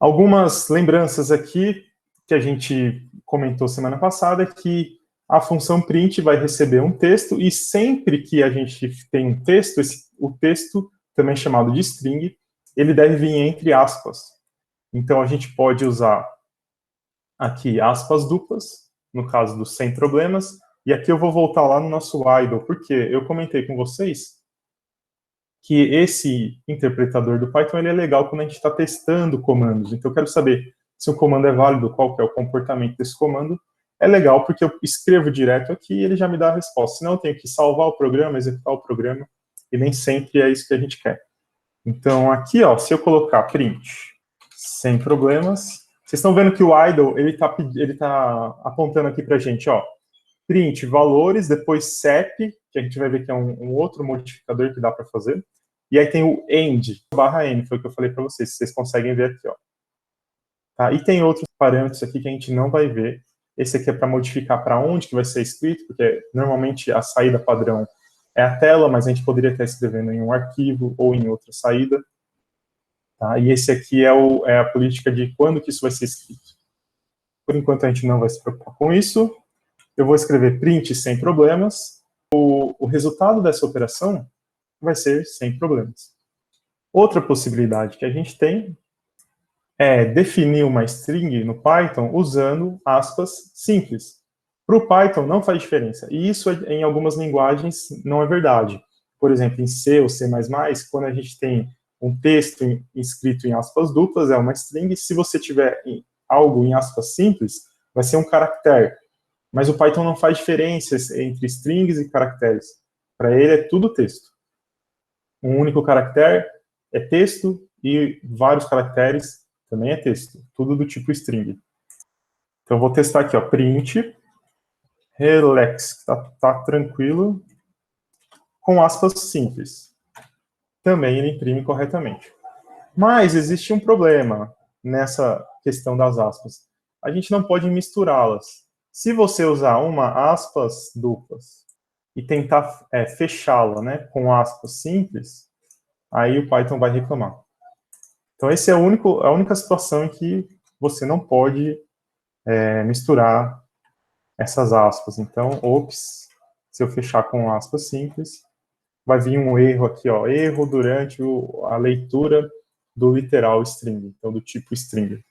Algumas lembranças aqui que a gente comentou semana passada é que a função print vai receber um texto e sempre que a gente tem um texto, o texto, também chamado de string, ele deve vir entre aspas. Então, a gente pode usar aqui aspas duplas, no caso do sem problemas, e aqui eu vou voltar lá no nosso idle, porque eu comentei com vocês que esse interpretador do Python ele é legal quando a gente está testando comandos. Então, eu quero saber se o comando é válido, qual que é o comportamento desse comando. É legal porque eu escrevo direto aqui e ele já me dá a resposta. Senão eu tenho que salvar o programa, executar o programa, e nem sempre é isso que a gente quer. Então, aqui, ó, se eu colocar print sem problemas, vocês estão vendo que o idle ele tá apontando aqui para a gente, ó, print valores, depois CEP, que a gente vai ver que é um outro modificador que dá para fazer. E aí tem o end, /n, foi o que eu falei para vocês, vocês conseguem ver aqui, ó. Tá? E tem outros parâmetros aqui que a gente não vai ver. Esse aqui é para modificar para onde que vai ser escrito, porque normalmente a saída padrão é a tela, mas a gente poderia estar escrevendo em um arquivo ou em outra saída. Tá? E esse aqui é a política de quando que isso vai ser escrito. Por enquanto a gente não vai se preocupar com isso. Eu vou escrever print sem problemas. O resultado dessa operação vai ser sem problemas. Outra possibilidade que a gente tem é definir uma string no Python usando aspas simples. Para o Python não faz diferença. E isso em algumas linguagens não é verdade. Por exemplo, em C ou C++, quando a gente tem um texto escrito em aspas duplas, é uma string. Se você tiver algo em aspas simples, vai ser um caractere. Mas o Python não faz diferença entre strings e caracteres. Para ele é tudo texto. Um único caractere é texto e vários caracteres também é texto. Tudo do tipo string. Então, vou testar aqui, ó, print, relax, tá tranquilo, com aspas simples. Também ele imprime corretamente. Mas existe um problema nessa questão das aspas. A gente não pode misturá-las. Se você usar uma aspas duplas e tentar fechá-la, né, com aspas simples, aí o Python vai reclamar. Então, essa é a única situação em que você não pode misturar essas aspas. Então, ops, se eu fechar com aspas simples, vai vir um erro aqui, ó, erro durante a leitura do literal string, então do tipo string.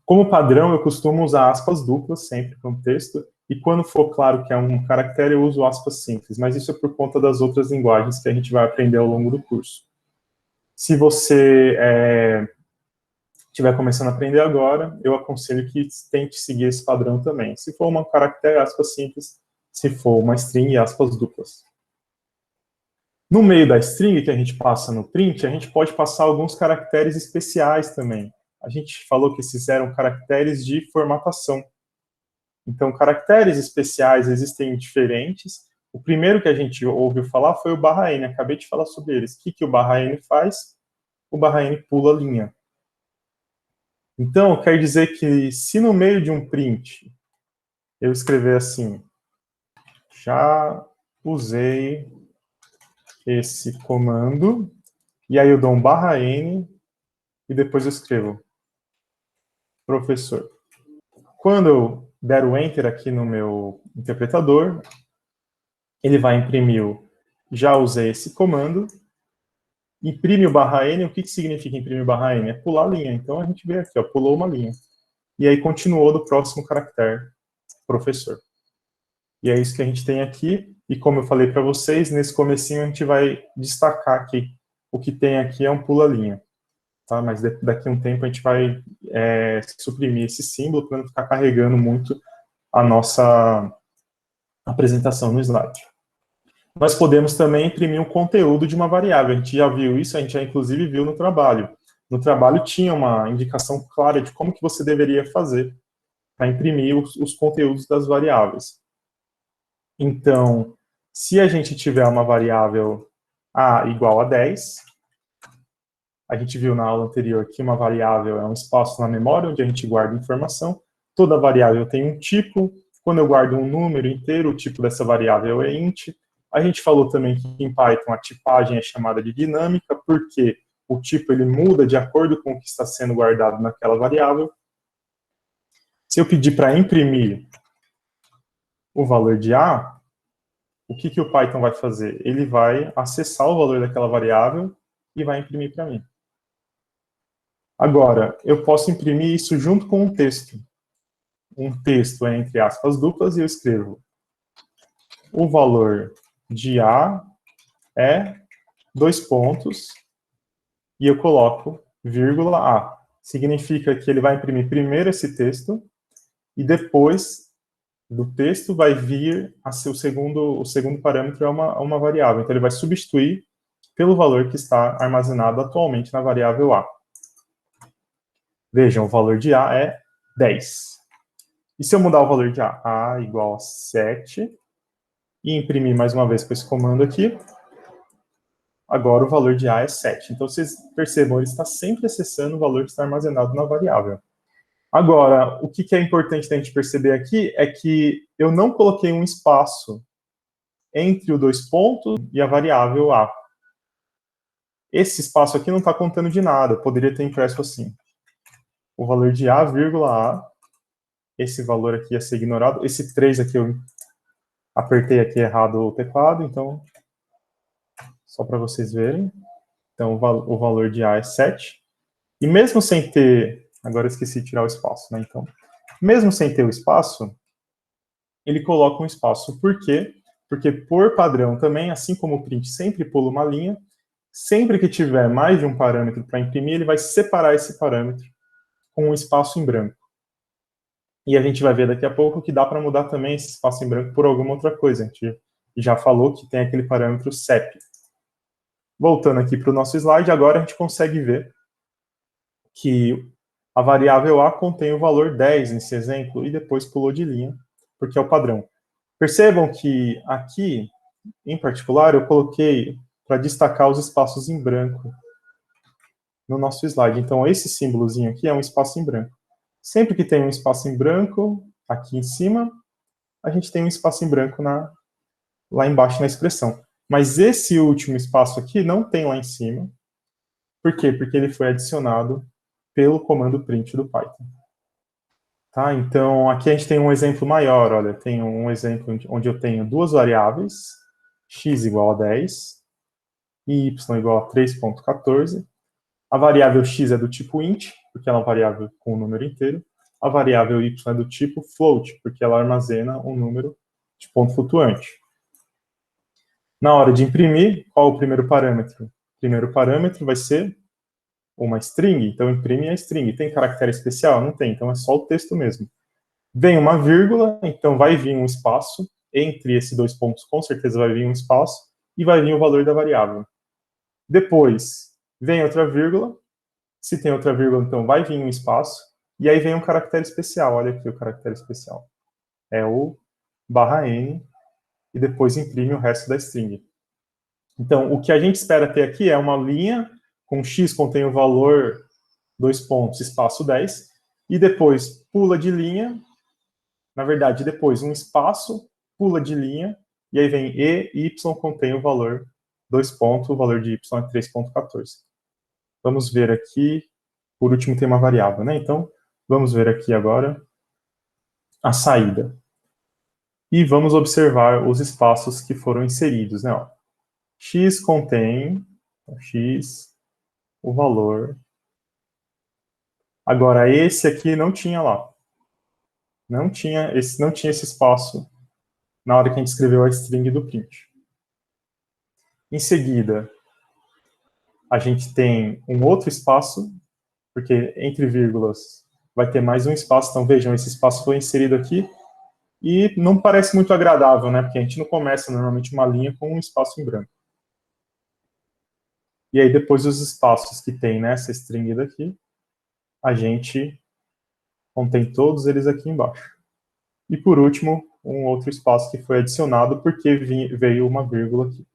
Como padrão, eu costumo usar aspas duplas sempre com o texto, e quando for claro que é um caractere, eu uso aspas simples, mas isso é por conta das outras linguagens que a gente vai aprender ao longo do curso. Se você estiver começando a aprender agora, eu aconselho que tente seguir esse padrão também. Se for uma caractere, aspas simples, se for uma string, aspas duplas. No meio da string que a gente passa no print, a gente pode passar alguns caracteres especiais também. A gente falou que esses eram caracteres de formatação. Então, caracteres especiais existem diferentes. O primeiro que a gente ouviu falar foi o /n, acabei de falar sobre eles. O que o /n faz? O /n pula a linha. Então, quer dizer que se no meio de um print eu escrever assim, já usei esse comando, e aí eu dou um /n, e depois eu escrevo professor. Quando eu der o Enter aqui no meu interpretador, ele vai imprimir o já usei esse comando, imprime o /n. O que significa imprimir o /n? É pular a linha. Então a gente vê aqui, ó, pulou uma linha. E aí continuou do próximo caractere, professor. E é isso que a gente tem aqui. E como eu falei para vocês, nesse comecinho a gente vai destacar que o que tem aqui é um pula-linha. Tá? Mas daqui a um tempo a gente vai suprimir esse símbolo para não ficar carregando muito a nossa apresentação no slide. Nós podemos também imprimir um conteúdo de uma variável. A gente já viu isso, a gente já inclusive viu no trabalho. No trabalho tinha uma indicação clara de como que você deveria fazer para imprimir os conteúdos das variáveis. Então, se a gente tiver uma variável a igual a 10, a gente viu na aula anterior que uma variável é um espaço na memória onde a gente guarda informação. Toda variável tem um tipo. Quando eu guardo um número inteiro, o tipo dessa variável é int. A gente falou também que em Python a tipagem é chamada de dinâmica, porque o tipo ele muda de acordo com o que está sendo guardado naquela variável. Se eu pedir para imprimir o valor de A, o que o Python vai fazer? Ele vai acessar o valor daquela variável e vai imprimir para mim. Agora, eu posso imprimir isso junto com um texto. Um texto é entre aspas duplas e eu escrevo o valor de A é 2 pontos e eu coloco vírgula A. Significa que ele vai imprimir primeiro esse texto e depois do texto vai vir a ser o segundo parâmetro é uma variável. Então ele vai substituir pelo valor que está armazenado atualmente na variável A. Vejam, o valor de A é 10. E se eu mudar o valor de A? A igual a 7, e imprimir mais uma vez com esse comando aqui, agora o valor de A é 7. Então, vocês percebam, ele está sempre acessando o valor que está armazenado na variável. Agora, o que é importante da gente perceber aqui é que eu não coloquei um espaço entre o 2 pontos e a variável A. Esse espaço aqui não está contando de nada, eu poderia ter impresso assim. O valor de A, vírgula A, esse valor aqui ia ser ignorado. Esse 3 aqui eu apertei aqui errado o teclado, então, só para vocês verem. Então, o valor de A é 7. E mesmo sem ter... Agora eu esqueci de tirar o espaço, né? Então, mesmo sem ter o espaço, ele coloca um espaço. Por quê? Porque, por padrão também, assim como o print sempre pula uma linha, sempre que tiver mais de um parâmetro para imprimir, ele vai separar esse parâmetro com um espaço em branco. E a gente vai ver daqui a pouco que dá para mudar também esse espaço em branco por alguma outra coisa. A gente já falou que tem aquele parâmetro CEP. Voltando aqui para o nosso slide, agora a gente consegue ver que a variável A contém o valor 10 nesse exemplo e depois pulou de linha, porque é o padrão. Percebam que aqui, em particular, eu coloquei para destacar os espaços em branco no nosso slide. Então, esse símbolozinho aqui é um espaço em branco. Sempre que tem um espaço em branco, aqui em cima, a gente tem um espaço em branco lá embaixo na expressão. Mas esse último espaço aqui não tem lá em cima. Por quê? Porque ele foi adicionado pelo comando print do Python. Tá? Então, aqui a gente tem um exemplo maior. Olha, tem um exemplo onde eu tenho duas variáveis, x igual a 10 e y igual a 3.14. A variável x é do tipo int, porque ela é uma variável com um número inteiro. A variável y é do tipo float, porque ela armazena um número de ponto flutuante. Na hora de imprimir, qual o primeiro parâmetro? O primeiro parâmetro vai ser uma string, então imprime a string. Tem caractere especial? Não tem, então é só o texto mesmo. Vem uma vírgula, então vai vir um espaço, entre esses dois pontos com certeza vai vir um espaço, e vai vir o valor da variável. Depois, vem outra vírgula, se tem outra vírgula, então vai vir um espaço, e aí vem um caractere especial, olha aqui o caractere especial. É o /n, e depois imprime o resto da string. Então, o que a gente espera ter aqui é uma linha com x contém o valor 2 pontos, espaço 10, e depois pula de linha, na verdade, depois um espaço, pula de linha, e aí vem e y contém o valor 2 pontos, o valor de y é 3.14. Vamos ver aqui, por último tem uma variável, né? Então, vamos ver aqui agora a saída. E vamos observar os espaços que foram inseridos, né? Ó, x contém, x, o valor. Agora, esse aqui não tinha lá. Não tinha esse espaço na hora que a gente escreveu a string do print. Em seguida, a gente tem um outro espaço, porque entre vírgulas vai ter mais um espaço. Então, vejam, esse espaço foi inserido aqui e não parece muito agradável, né? Porque a gente não começa normalmente uma linha com um espaço em branco. E aí, depois os espaços que tem nessa string daqui, a gente contém todos eles aqui embaixo. E, por último, um outro espaço que foi adicionado porque veio uma vírgula aqui.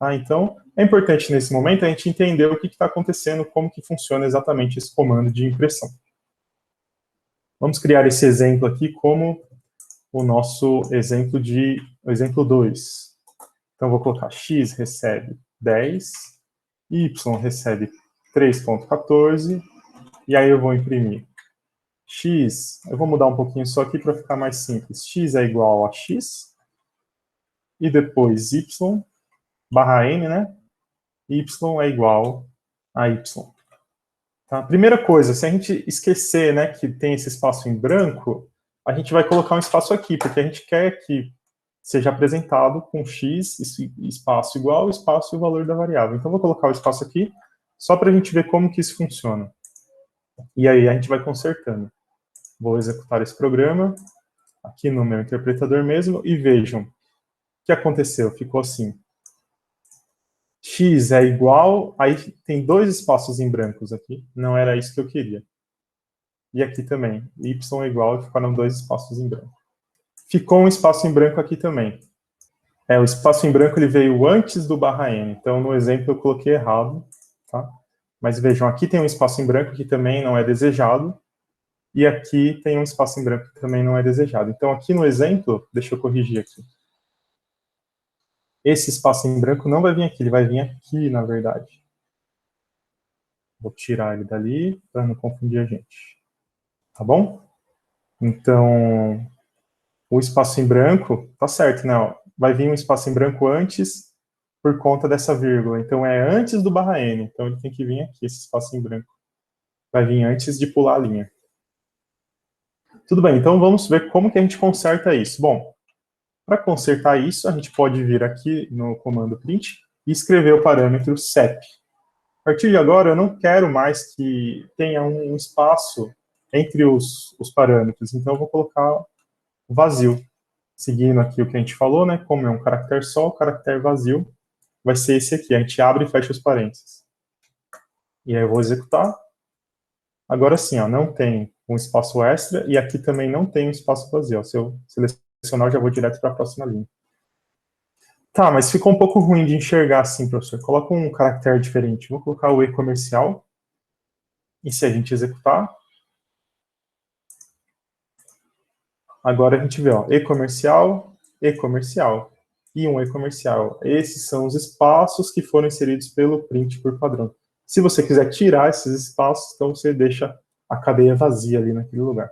Ah, então, é importante nesse momento a gente entender o que está acontecendo, como que funciona exatamente esse comando de impressão. Vamos criar esse exemplo aqui como o nosso exemplo o exemplo 2. Então, vou colocar x recebe 10, y recebe 3.14, e aí eu vou imprimir x, eu vou mudar um pouquinho só aqui para ficar mais simples, x é igual a x, e depois y, barra n, né? Y é igual a y. Tá? Primeira coisa, se a gente esquecer, né, que tem esse espaço em branco, a gente vai colocar um espaço aqui, porque a gente quer que seja apresentado com x, espaço igual, espaço e o valor da variável. Então, vou colocar o espaço aqui, só para a gente ver como que isso funciona. E aí, a gente vai consertando. Vou executar esse programa, aqui no meu interpretador mesmo, e vejam o que aconteceu. Ficou assim. X é igual, aí tem dois espaços em brancos aqui, não era isso que eu queria. E aqui também, y é igual, ficaram dois espaços em branco. Ficou um espaço em branco aqui também. O espaço em branco ele veio antes do barra n, então no exemplo eu coloquei errado, tá? Mas vejam, aqui tem um espaço em branco que também não é desejado, e aqui tem um espaço em branco que também não é desejado. Então aqui no exemplo, deixa eu corrigir aqui. Esse espaço em branco não vai vir aqui, ele vai vir aqui, na verdade. Vou tirar ele dali, para não confundir a gente. Tá bom? Então, o espaço em branco, tá certo, né? Vai vir um espaço em branco antes, por conta dessa vírgula. Então, é antes do barra n. Então, ele tem que vir aqui, esse espaço em branco. Vai vir antes de pular a linha. Tudo bem, então vamos ver como que a gente conserta isso. Bom, para consertar isso, a gente pode vir aqui no comando print e escrever o parâmetro sep. A partir de agora, eu não quero mais que tenha um espaço entre os parâmetros, então eu vou colocar vazio. Seguindo aqui o que a gente falou, né? Como é um caractere só, o caractere vazio vai ser esse aqui. A gente abre e fecha os parênteses. E aí eu vou executar. Agora sim, ó, não tem um espaço extra e aqui também não tem um espaço vazio. Se eu selecionar, eu já vou direto para a próxima linha. Tá, mas ficou um pouco ruim de enxergar assim, professor. Coloca um caractere diferente. Vou colocar o e-comercial. E se a gente executar, agora a gente vê, ó, e-comercial, e-comercial e um e-comercial. Esses são os espaços que foram inseridos pelo print por padrão. Se você quiser tirar esses espaços, então você deixa a cadeia vazia ali naquele lugar.